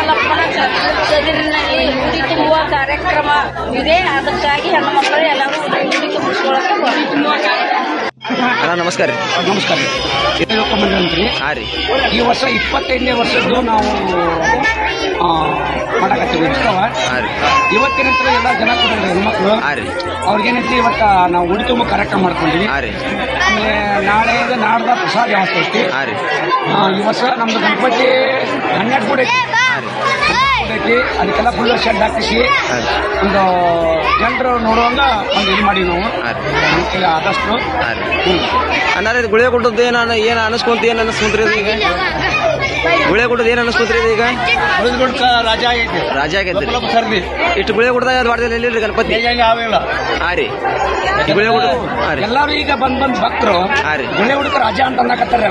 ಹಾಲಪ್ಪನ ಸದಿರಿನಲ್ಲಿ ಉಡಿ ತುಂಬುವ ಕಾರ್ಯಕ್ರಮ ಇದೆ. ಅದಕ್ಕಾಗಿ ಹೆಣ್ಣು ಮಕ್ಕಳು ಎಲ್ಲರೂ ಉಡಿ ತುಂಬಿಸ್ಕೊಳ್ಳೋಕೆ ನಮಸ್ಕಾರ ರೀ. ನಮಸ್ಕಾರ ಮಂತ್ರಿ. ಹಾಂ ರೀ. ಈ ವರ್ಷ 25ನೇ ವರ್ಷದ್ದು ನಾವು ಮಾಡಕತ್ತೀವಿ ಉತ್ಸವ. ಇವತ್ತಿನ ಎಲ್ಲ ಜನ ಕೊಡ್ತಾರೆ ಹೆಣ್ಮಕ್ಳು. ಅವ್ರಿಗೇನೈತಿ ಇವತ್ತ ನಾವು ಉಡಿ ತುಂಬ ಕಾರ್ಯಕ್ರಮ ಮಾಡ್ಕೊಂಡಿವಿ. ಆಮೇಲೆ ನಾಡ್ದ ಪ್ರಸಾದ ವ್ಯವಸ್ಥೆ ಐತಿ. ಈ ವರ್ಷ ನಮ್ದು ಗಣಪತಿ 12 ಕೂಡ ಐತಿ. ಅದಕ್ಕೆಲ್ಲ ಫುಲ್ ಶೆಡ್ ಹಾಕಿಸಿ ಒಂದು ಜನರು ನೋಡುವಂಗ ಒಂದು ಇದು ಮಾಡಿ ನಾವು ಆದಷ್ಟು ಅನ್ನಾರ ಗುಳೆ ಕೊಟ್ಟದ್ದು ಏನು ಅನಿಸ್ಕೊಂತ ಏನು ಅನಿಸ್ಕೊಂತ್ರಿ ಈಗ? ಗುಳೆ ಕೊಟ್ಟದ್ದು ಏನು ಅನಿಸ್ಕೊಂತ್ರಿ ಈಗ? ರಾಜ ಆಗೈತಿ. ರಾಜ ಆಗೈತಿ ಸರ್ದಿ ಇಷ್ಟು ಗುಳೆ ಕೊಡ್ದಾಗ ಅದು ಮಾಡ್ತಾರೆ ಎಲ್ಲಿ ಗಣಪತಿ? ಆವಿಲ್ಲ. ಹಾಂ ರೀ. ಗುಳೆ ಕೊಡ ಎಲ್ಲಾರು ಈಗ ಬಂದ್ ಭಕ್ತರು ಗುಳೆ ಹುಡುಕ ರಾಜ ಅಂತ ಅನ್ನಕತ್ತಾರ.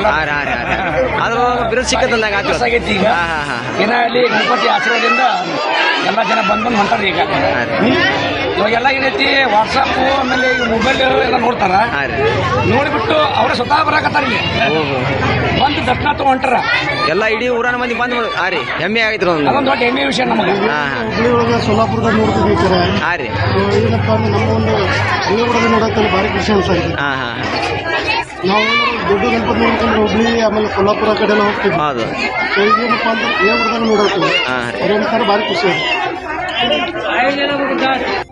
ಅದ್ರ ಬಿರುದು ಸಿಕ್ಕದಂದಾಗ ಆಗೈತಿ ಈಗ. ಏನಾಗಲಿ ಗಣಪತಿ ಆಶೀರ್ವಾದದಿಂದ ಎಲ್ಲ ಜನ ಬಂದ್ ಹೊಂಟಾರ. ಈಗ ಇವಾಗೆಲ್ಲ ಏನೈತಿ ವಾಟ್ಸಪ್ ಆಮೇಲೆ ಈಗ ಮೊಬೈಲ್ ಎಲ್ಲ ನೋಡ್ತಾರ. ನೋಡ್ಬಿಟ್ಟು ಅವ್ರ ಸ್ವತಃ ಬರಾಕತ್ತಾರ. ಇಲ್ಲಿ ಬಂದು ದರ್ಶನ ತಗೊಂಟಾರ. ಎಲ್ಲ ಇಡೀ ಊರಾನ ಮಂದಿ ಬಂದ್ ರೀ. ಹೆಮ್ಮೆ ಆಗೈತ್ರಿ. ಅದೊಂದು ದೊಡ್ಡ ಹೆಮ್ಮೆ ವಿಷಯ ನಮಗೆ. ಸೋಲಾಪುರದಾಗ ನೋಡ್ತೀವಿ. ಹಾಂ ರೀ. ಏನಪ್ಪ ಅಂದ್ರೆ ನಮ್ಮ ಒಂದು ಹಳ್ಳಿ ನೋಡೋಕೆ ಭಾರಿ ಖುಷಿ ಅನ್ಸಾಗಿದೆ. ನಾವು ದೊಡ್ಡ ಗಣಪತಿ ನೋಡ್ಕೊಂಡ್ರೆ ಹುಬ್ಳಿ ಆಮೇಲೆ ಕೊಲ್ಲಾಪುರ ಕಡೆ ಎಲ್ಲ ಹೋಗ್ತೀವಿ. ಹೌದು. ಏನಪ್ಪ ಅಂದ್ರೆ ಹಳ್ಳಿ ನೋಡೋಕೆ ಭಾರಿ ಖುಷಿ ಆಗುತ್ತೆ.